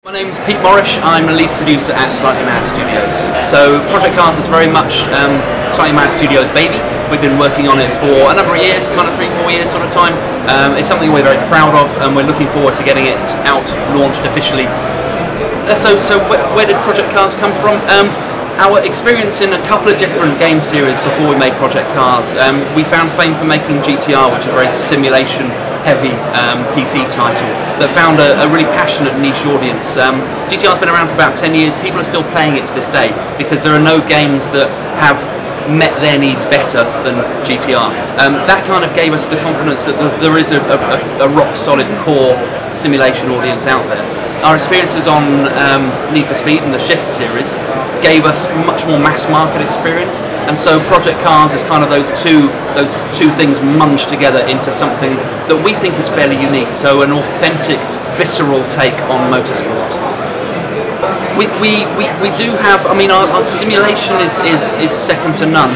My name's Pete Morrish. I'm a lead producer at Slightly Mad Studios. So Project Cars is very much Slightly Mad Studios' baby. We've been working on it for a number of years, kind of 3-4 years sort of time. It's something we're very proud of, and we're looking forward to getting it out, launched officially. So where did Project Cars come from? Our experience in a couple of different game series before we made Project Cars. We found fame for making GTR, which is a very simulation-heavy PC title that found a really passionate niche audience. GTR's been around for about 10 years. People are still playing it to this day because there are no games that have met their needs better than GTR. That kind of gave us the confidence that there is a rock-solid core simulation audience out there. Our experiences on Need for Speed and the Shift series gave us much more mass market experience, and so Project Cars is kind of those two things munged together into something that we think is fairly unique. So an authentic, visceral take on motorsport. We do have, I mean, our simulation is second to none,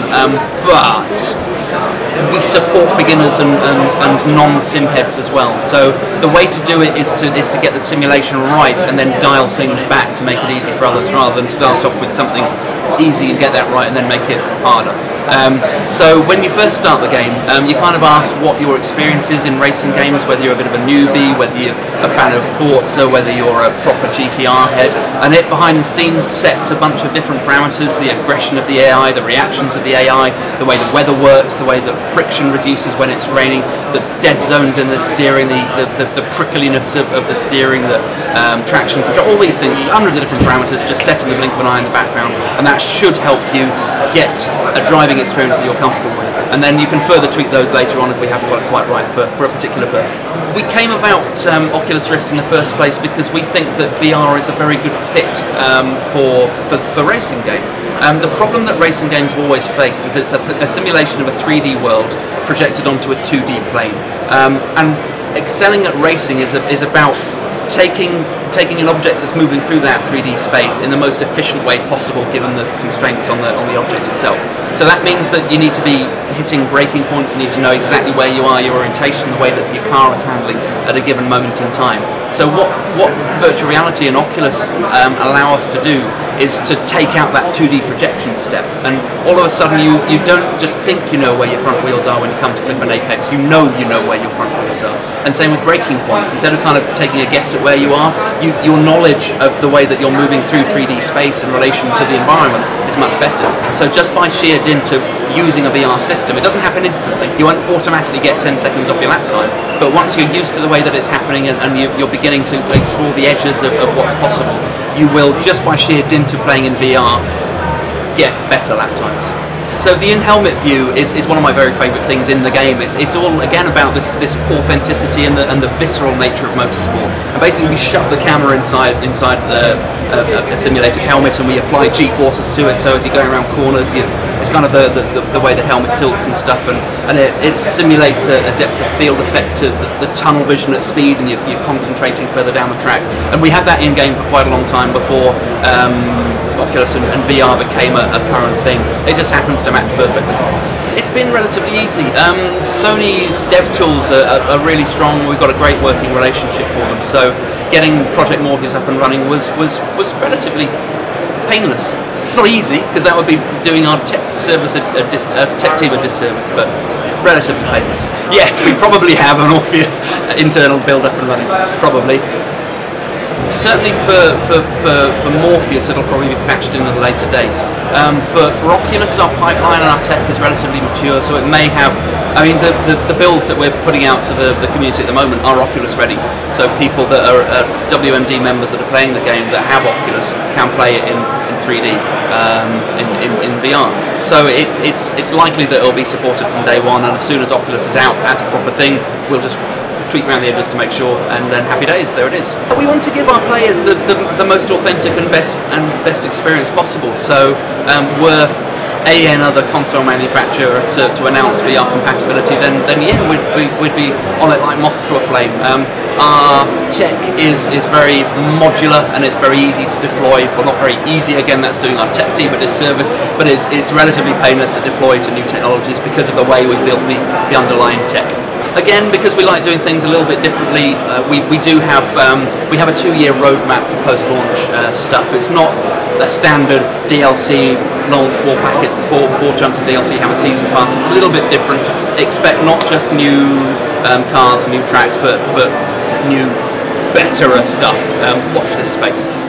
but we support beginners and non-sim heads as well. So the way to do it is to get the simulation right and then dial things back to make it easy for others, rather than start off with something easy and get that right and then make it harder. So when you first start the game, you kind of ask what your experience is in racing games, whether you're a bit of a newbie, whether you're a fan of Forza, whether you're a proper GTR head, and it behind the scenes sets a bunch of different parameters: the aggression of the AI, the reactions of the AI, the way the weather works, the way that friction reduces when it's raining, the dead zones in the steering, the prickliness of the steering, the traction control, all these things, hundreds of different parameters just set in the blink of an eye in the background, and that should help you get a driving experience that you're comfortable with. And then you can further tweak those later on if we haven't got it quite right for a particular person. We came about Oculus Rift in the first place because we think that VR is a very good fit for racing games. The problem that racing games have always faced is it's a simulation of a 3D world projected onto a 2D plane. And excelling at racing is about taking an object that's moving through that 3D space in the most efficient way possible, given the constraints on the object itself. So that means that you need to be hitting braking points, you need to know exactly where you are, your orientation, the way that your car is handling at a given moment in time. So what virtual reality and Oculus allow us to do is to take out that 2D projection step, and all of a sudden you don't just think you know where your front wheels are when you come to clip an apex, you know where your front wheels are. And same with braking points. Instead of kind of taking a guess at where you are, your knowledge of the way that you're moving through 3D space in relation to the environment is much better. So just by sheer dint of using a VR system, it doesn't happen instantly. You won't automatically get 10 seconds off your lap time, but once you're used to the way that it's happening and you're beginning to explore the edges of what's possible, you will, just by sheer dint of playing in VR, get better lap times. So the in-helmet view is one of my very favourite things in the game. It's all again about this authenticity and the visceral nature of motorsport. And basically we shove the camera inside a simulated helmet, and we apply G-forces to it. So as you're going around corners, it's kind of the way the helmet tilts and stuff, and it simulates a depth of field effect to the tunnel vision at speed, and you're concentrating further down the track. And we had that in game for quite a long time before Oculus and VR became a current thing. It just happens to match perfectly. It's been relatively easy. Sony's dev tools are really strong. We've got a great working relationship for them. So getting Project Morrish up and running was relatively painless. Not easy, because that would be doing our tech service tech team a disservice, but relatively painless. Yes, we probably have an Orpheus internal build up and running. Probably. Certainly for Morpheus, it'll probably be patched in at a later date. For Oculus, our pipeline and our tech is relatively mature, so it may have, I mean, the builds that we're putting out to the community at the moment are Oculus ready. So people that are WMD members that are playing the game that have Oculus can play it in 3D in VR. So it's likely that it'll be supported from day one, and as soon as Oculus is out as a proper thing, we'll just tweak around the edges to make sure, and then happy days, there it is. We want to give our players the most authentic and best experience possible. So were another console manufacturer to announce VR compatibility, then yeah, we'd be on it like moths to a flame. Our tech is very modular, and it's very easy to deploy. Well, not very easy, again, that's doing our tech team a disservice, but it's relatively painless to deploy to new technologies because of the way we built the underlying tech. again, because we like doing things a little bit differently, we do have we have a 2-year roadmap for post-launch stuff. It's not a standard DLC launch 4 chunks of DLC, have a season pass. It's a little bit different. Expect not just new cars and new tracks, but new, betterer stuff. Watch this space.